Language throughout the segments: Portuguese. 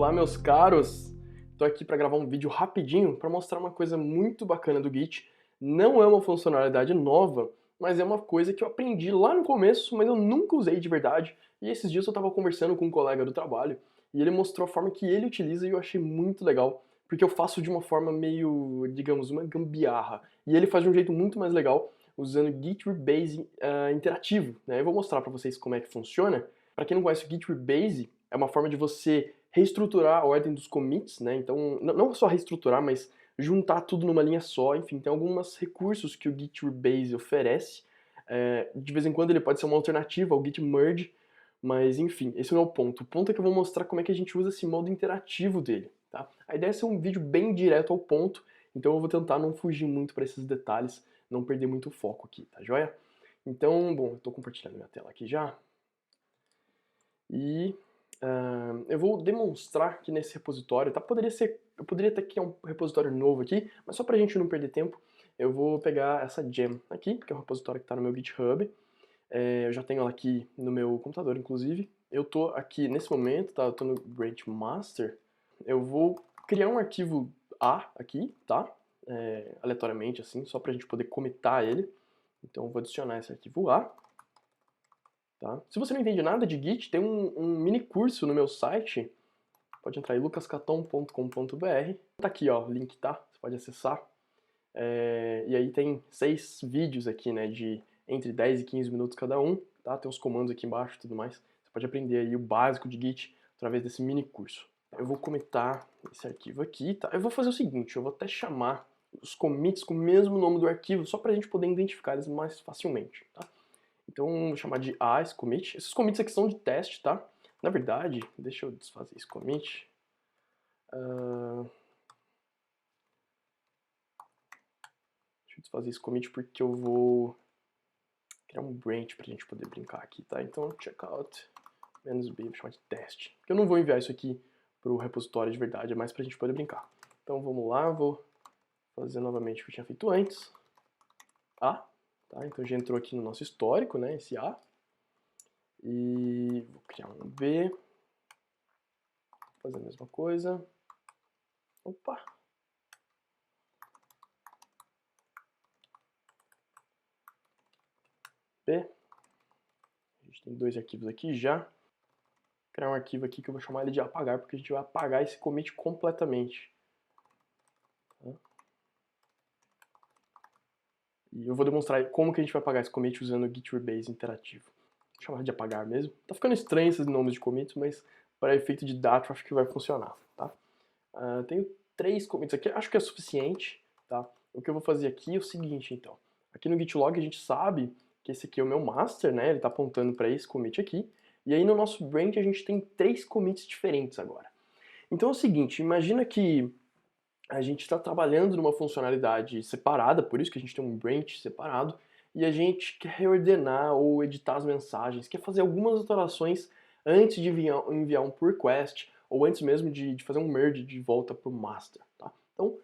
Olá, meus caros! Estou aqui para gravar um vídeo rapidinho para mostrar uma coisa muito bacana do Git. Não é uma funcionalidade nova, mas é uma coisa que eu aprendi lá no começo, mas eu nunca usei de verdade. E esses dias eu estava conversando com um colega do trabalho e ele mostrou a forma que ele utiliza e eu achei muito legal, porque eu faço de uma forma meio, digamos, uma gambiarra. E ele faz de um jeito muito mais legal, usando Git Rebase interativo, né? Eu vou mostrar para vocês como é que funciona. Para quem não conhece, o Git Rebase é uma forma de você reestruturar a ordem dos commits, né? Então, não só reestruturar, mas juntar tudo numa linha só. Enfim, tem alguns recursos que o Git Rebase oferece. De vez em quando ele pode ser uma alternativa ao Git Merge, mas enfim, esse não é o ponto. O ponto é que eu vou mostrar como é que a gente usa esse modo interativo dele, tá? A ideia é ser um vídeo bem direto ao ponto, então eu vou tentar não fugir muito para esses detalhes, não perder muito o foco aqui, tá joia? Então, bom, eu estou compartilhando minha tela aqui já. E eu vou demonstrar que nesse repositório, tá? Eu poderia ter aqui um repositório novo aqui, mas só pra gente não perder tempo, eu vou pegar essa gem aqui, que é um repositório que está no meu GitHub. Eu já tenho ela aqui no meu computador, inclusive. Eu tô aqui nesse momento, tá? Eu tô no branch master. Eu vou criar um arquivo A aqui, tá? Aleatoriamente, assim, só pra gente poder commitar ele. Então eu vou adicionar esse arquivo A. Tá? Se você não entende nada de Git, tem um mini curso no meu site, pode entrar em lucascaton.com.br. Tá aqui, ó, o link, tá? Você pode acessar. E aí tem 6 vídeos aqui, né, de entre 10 e 15 minutos cada um, tá? Tem os comandos aqui embaixo e tudo mais. Você pode aprender aí o básico de Git através desse mini curso. Eu vou comentar esse arquivo aqui, tá? Eu vou fazer o seguinte, eu vou até chamar os commits com o mesmo nome do arquivo, só pra gente poder identificar eles mais facilmente, tá? Então, vou chamar de A esse commit. Esses commits aqui são de teste, tá? Na verdade, deixa eu desfazer esse commit. Deixa eu desfazer esse commit porque eu vou criar um branch pra gente poder brincar aqui, tá? Então, checkout -b, vou chamar de teste. Porque eu não vou enviar isso aqui pro repositório de verdade, é mais pra gente poder brincar. Então, vamos lá, vou fazer novamente o que eu tinha feito antes. A, tá? Então, já entrou aqui no nosso histórico, né, esse A. E vou criar um B, fazer a mesma coisa. Opa! B. A gente tem 2 arquivos aqui já. Vou criar um arquivo aqui que eu vou chamar ele de apagar, porque a gente vai apagar esse commit completamente. Tá? E eu vou demonstrar como que a gente vai apagar esse commit usando o Git Rebase interativo. Vou chamar de apagar mesmo. Tá ficando estranho esses nomes de commits, mas para efeito didático acho que vai funcionar, tá? Tenho 3 commits aqui, acho que é suficiente, tá? O que eu vou fazer aqui é o seguinte, então. Aqui no Git log a gente sabe que esse aqui é o meu master, né? Ele está apontando para esse commit aqui. E aí no nosso branch a gente tem 3 commits diferentes agora. Então é o seguinte, imagina que a gente está trabalhando numa funcionalidade separada, por isso que a gente tem um branch separado, e a gente quer reordenar ou editar as mensagens, quer fazer algumas alterações antes de enviar um pull request, ou antes mesmo de fazer um merge de volta para o master. Tá? Então,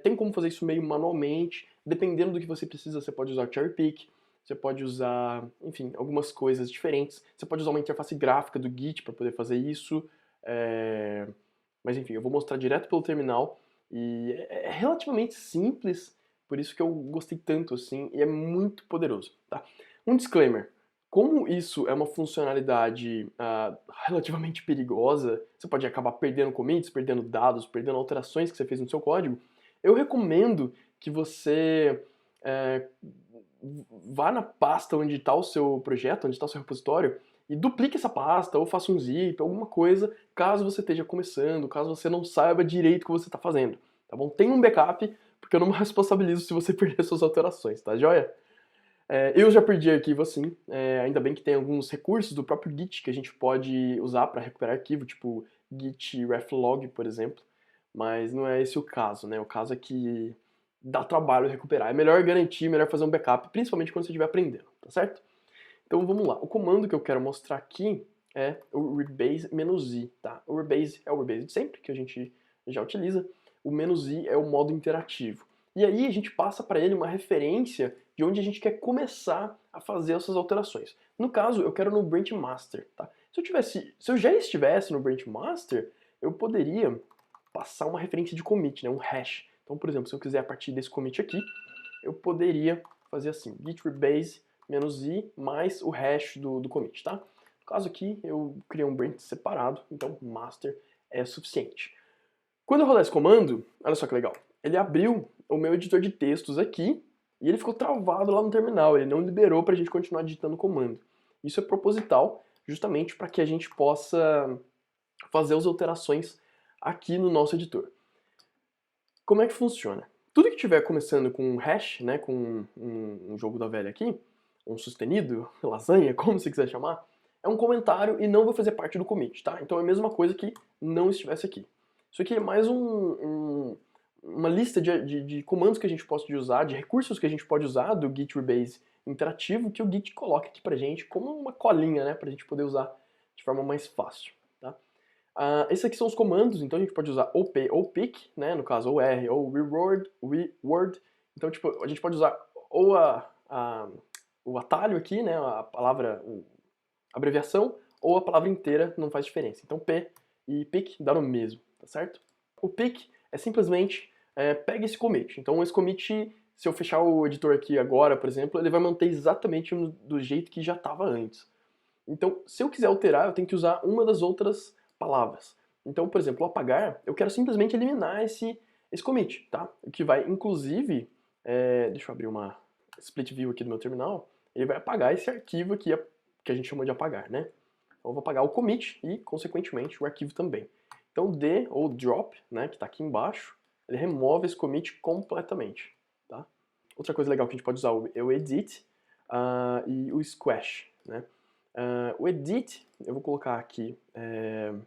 tem como fazer isso meio manualmente, dependendo do que você precisa, você pode usar cherry pick, você pode usar, enfim, algumas coisas diferentes, você pode usar uma interface gráfica do Git para poder fazer isso, mas enfim, eu vou mostrar direto pelo terminal, e é relativamente simples, por isso que eu gostei tanto assim, e é muito poderoso, tá? Um disclaimer, como isso é uma funcionalidade relativamente perigosa, você pode acabar perdendo commits, perdendo dados, perdendo alterações que você fez no seu código, eu recomendo que você vá na pasta onde está o seu projeto, onde está o seu repositório, e duplique essa pasta, ou faça um zip, alguma coisa, caso você esteja começando, caso você não saiba direito o que você está fazendo, tá bom? Tenha um backup, porque eu não me responsabilizo se você perder suas alterações, tá joia? Eu já perdi arquivo assim, ainda bem que tem alguns recursos do próprio Git que a gente pode usar para recuperar arquivo, tipo Git reflog, por exemplo, mas não é esse o caso, né? O caso é que dá trabalho recuperar, é melhor garantir, melhor fazer um backup, principalmente quando você estiver aprendendo, tá certo? Então vamos lá, o comando que eu quero mostrar aqui é o rebase-i, tá? O rebase é o rebase de sempre, que a gente já utiliza, o "-i" é o modo interativo. E aí a gente passa para ele uma referência de onde a gente quer começar a fazer essas alterações. No caso, eu quero no branch master, tá? Se eu já estivesse no branch master, eu poderia passar uma referência de commit, né, um hash. Então, por exemplo, se eu quiser a partir desse commit aqui, eu poderia fazer assim, git rebase -i mais o hash do commit, tá? No caso aqui, eu criei um branch separado, então master é suficiente. Quando eu rodar esse comando, olha só que legal, ele abriu o meu editor de textos aqui e ele ficou travado lá no terminal, ele não liberou para a gente continuar digitando o comando. Isso é proposital, justamente para que a gente possa fazer as alterações aqui no nosso editor. Como é que funciona? Tudo que tiver começando com um hash, né, com um jogo da velha aqui, um sustenido, lasanha, como você quiser chamar, é um comentário e não vai fazer parte do commit, tá? Então é a mesma coisa que não estivesse aqui. Isso aqui é mais uma lista de comandos que a gente pode usar, de recursos que a gente pode usar do Git Rebase interativo que o Git coloca aqui pra gente como uma colinha, né, pra gente poder usar de forma mais fácil, tá? Esses aqui são os comandos, então a gente pode usar ou P ou pick, né, no caso ou R ou reword. Então tipo, a gente pode usar ou o atalho aqui, né, a palavra, a abreviação, ou a palavra inteira, não faz diferença. Então P e pick dá no mesmo, tá certo? O pick é simplesmente pega esse commit. Então esse commit, se eu fechar o editor aqui agora, por exemplo, ele vai manter exatamente do jeito que já estava antes. Então, se eu quiser alterar, eu tenho que usar uma das outras palavras. Então, por exemplo, o apagar, eu quero simplesmente eliminar esse commit, tá? O que vai, inclusive, deixa eu abrir uma split view aqui do meu terminal, ele vai apagar esse arquivo aqui que a gente chamou de apagar, né? Então eu vou apagar o commit e, consequentemente, o arquivo também. Então, D ou drop, né, que está aqui embaixo, ele remove esse commit completamente, tá? Outra coisa legal que a gente pode usar é o edit e o squash, né? O edit, eu vou colocar aqui, na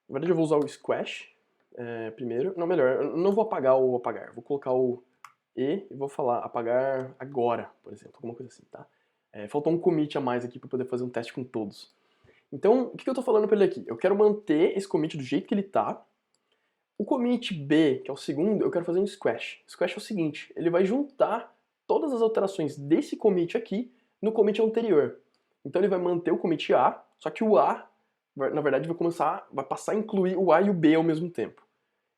verdade eu vou usar o squash primeiro, não, melhor, eu não vou apagar o apagar, vou colocar o e vou falar apagar agora, por exemplo, alguma coisa assim, tá? Faltou um commit a mais aqui para poder fazer um teste com todos. Então, o que eu estou falando para ele aqui? Eu quero manter esse commit do jeito que ele tá. O commit B, que é o segundo, eu quero fazer um squash. Squash é o seguinte, ele vai juntar todas as alterações desse commit aqui no commit anterior. Então ele vai manter o commit A, só que o A, na verdade, vai passar a incluir o A e o B ao mesmo tempo.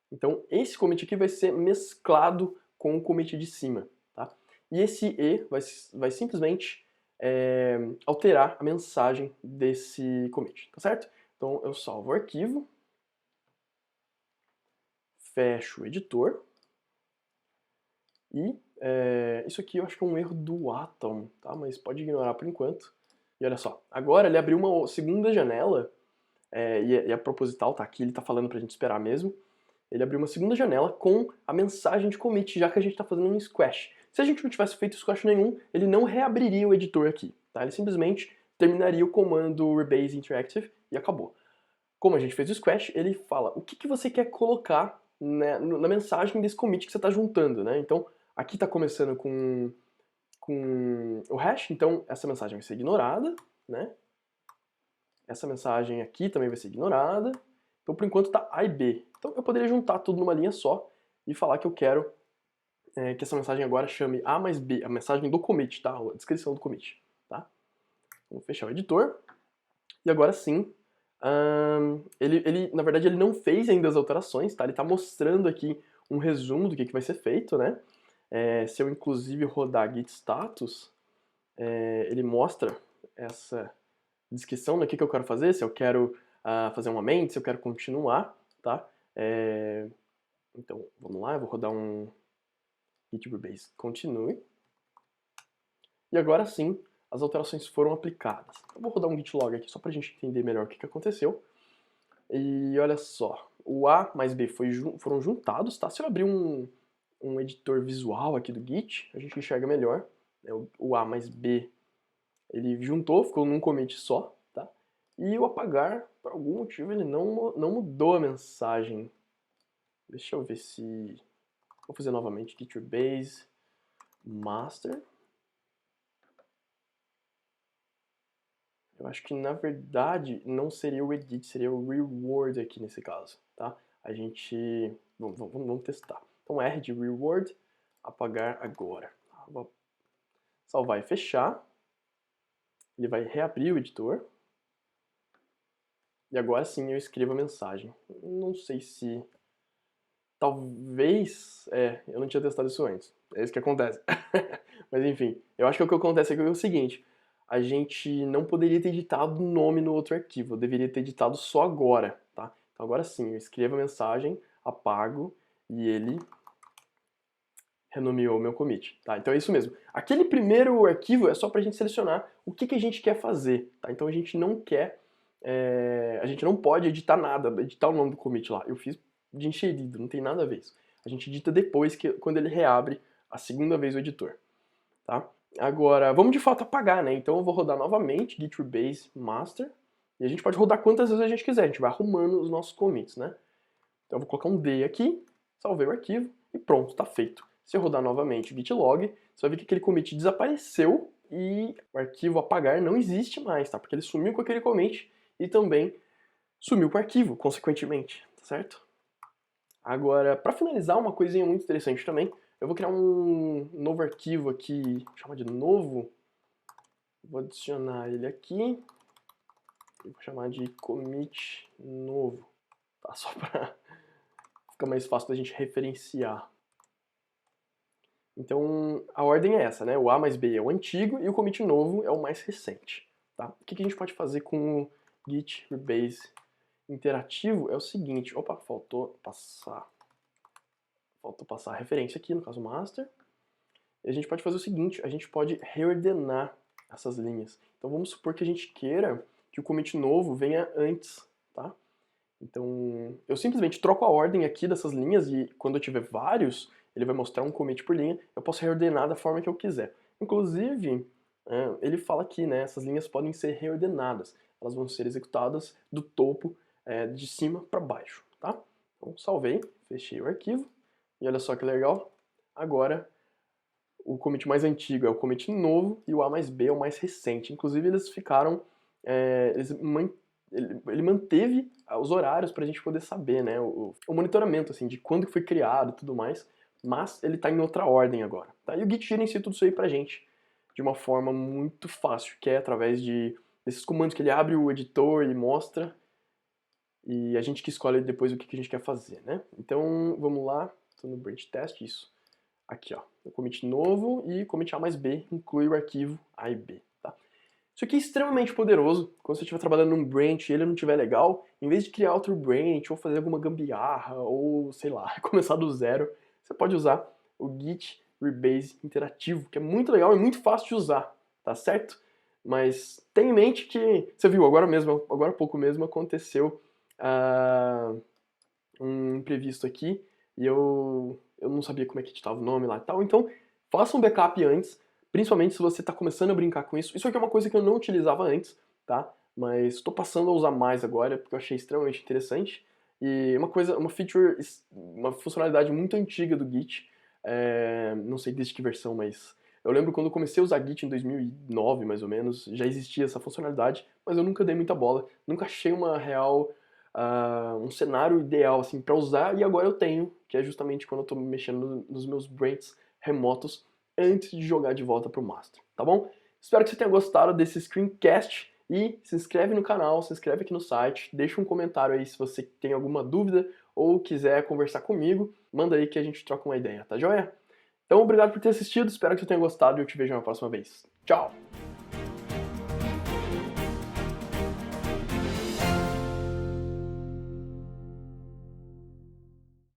Então esse commit aqui vai ser mesclado com o commit de cima, tá? E esse E vai simplesmente alterar a mensagem desse commit, tá certo? Então eu salvo o arquivo, fecho o editor, e isso aqui eu acho que é um erro do Atom, tá? Mas pode ignorar por enquanto. E olha só, agora ele abriu uma segunda janela, e é proposital, tá? Aqui ele tá falando pra gente esperar mesmo. Ele abriu uma segunda janela com a mensagem de commit, já que a gente tá fazendo um squash. Se a gente não tivesse feito squash nenhum, ele não reabriria o editor aqui, tá? Ele simplesmente terminaria o comando rebase interactive e acabou. Como a gente fez o squash, ele fala o que você quer colocar, né, na mensagem desse commit que você está juntando, né? Então, aqui está começando com o hash, então essa mensagem vai ser ignorada, né? Essa mensagem aqui também vai ser ignorada. Então, por enquanto, está A e B. Então, eu poderia juntar tudo numa linha só e falar que eu quero que essa mensagem agora chame A mais B, a mensagem do commit, tá? A descrição do commit, tá? Vou fechar o editor. E agora sim, na verdade, ele não fez ainda as alterações, tá? Ele está mostrando aqui um resumo do que vai ser feito, né? Se eu, inclusive, rodar git status, ele mostra essa descrição do que eu quero fazer, se eu quero fazer um amend, se eu quero continuar, tá? Então, vamos lá, eu vou rodar um git rebase continue. E agora sim, as alterações foram aplicadas. Eu vou rodar um git log aqui só pra gente entender melhor o que aconteceu. E olha só, o A mais B foram juntados, tá? Se eu abrir um editor visual aqui do Git, a gente enxerga melhor. O A mais B, ele juntou, ficou num commit só, tá? E o apagar, por algum motivo, ele não mudou a mensagem. Deixa eu ver se... Vou fazer novamente git rebase master. Eu acho que, na verdade, não seria o edit, seria o reward aqui nesse caso, tá? A gente... Vamos testar. Então, R de reward, apagar agora. Vou salvar e fechar. Ele vai reabrir o editor. E agora sim eu escrevo a mensagem. Não sei se... Talvez... eu não tinha testado isso antes. É isso que acontece. Mas enfim, eu acho que o que acontece aqui é o seguinte. A gente não poderia ter editado o nome no outro arquivo. Eu deveria ter editado só agora, tá? Então agora sim, eu escrevo a mensagem, apago, e ele renomeou meu commit, tá? Então é isso mesmo. Aquele primeiro arquivo é só pra gente selecionar o que a gente quer fazer, tá? Então a gente não quer... a gente não pode editar nada, editar o nome do commit lá. Eu fiz de enxerido, não tem nada a ver isso. A gente edita depois, quando ele reabre a segunda vez o editor, tá? Agora, vamos de fato apagar, né? Então eu vou rodar novamente git rebase master, e a gente pode rodar quantas vezes a gente quiser, a gente vai arrumando os nossos commits, né? Então eu vou colocar um D aqui, salvei o arquivo, e pronto, tá feito. Se eu rodar novamente o git log, você vai ver que aquele commit desapareceu e o arquivo apagar não existe mais, tá? Porque ele sumiu com aquele commit e também sumiu com o arquivo, consequentemente, tá certo? Agora, para finalizar, uma coisinha muito interessante também, eu vou criar um novo arquivo aqui, chamar de novo, vou adicionar ele aqui, e vou chamar de commit novo, tá? Só para ficar mais fácil da gente referenciar. Então, a ordem é essa, né? O A mais B é o antigo e o commit novo é o mais recente, tá? O que a gente pode fazer com o git rebase interativo é o seguinte... Opa, faltou passar a referência aqui, no caso master. E a gente pode fazer o seguinte, a gente pode reordenar essas linhas. Então vamos supor que a gente queira que o commit novo venha antes, tá? Então eu simplesmente troco a ordem aqui dessas linhas e quando eu tiver vários, ele vai mostrar um commit por linha, eu posso reordenar da forma que eu quiser. Inclusive, ele fala aqui, né, essas linhas podem ser reordenadas. Elas vão ser executadas do topo de cima para baixo, tá? Então salvei, fechei o arquivo. E olha só que legal, agora o commit mais antigo é o commit novo e o A mais B é o mais recente. Inclusive eles ficaram, ele manteve os horários para a gente poder saber, né, o monitoramento assim, de quando que foi criado e tudo mais, mas ele está em outra ordem agora. Tá? E o Git gerencia tudo isso aí pra gente de uma forma muito fácil, que é através desses comandos que ele abre o editor e mostra, e a gente que escolhe depois o que a gente quer fazer, né? Então, vamos lá, estou no branch test, isso. Aqui, ó, o commit novo e commit A mais B inclui o arquivo A e B, tá? Isso aqui é extremamente poderoso. Quando você estiver trabalhando num branch e ele não estiver legal, em vez de criar outro branch ou fazer alguma gambiarra ou, sei lá, começar do zero, você pode usar o git rebase interativo, que é muito legal e muito fácil de usar, tá certo? Mas tenha em mente que, você viu, agora há pouco mesmo aconteceu um imprevisto aqui e eu não sabia como é que editava o nome lá e tal, então faça um backup antes, principalmente se você está começando a brincar com isso. Isso aqui é uma coisa que eu não utilizava antes, tá? Mas estou passando a usar mais agora porque eu achei extremamente interessante. E uma feature, uma funcionalidade muito antiga do Git, não sei desde que versão, mas eu lembro quando eu comecei a usar Git em 2009, mais ou menos, já existia essa funcionalidade, mas eu nunca dei muita bola, nunca achei um cenário ideal assim para usar, e agora eu tenho, que é justamente quando eu estou mexendo nos meus branches remotos antes de jogar de volta pro master, tá bom? Espero que você tenha gostado desse screencast e se inscreve no canal, se inscreve aqui no site, deixa um comentário aí se você tem alguma dúvida ou quiser conversar comigo, manda aí que a gente troca uma ideia, tá joia? Então obrigado por ter assistido, espero que você tenha gostado e eu te vejo na próxima vez. Tchau!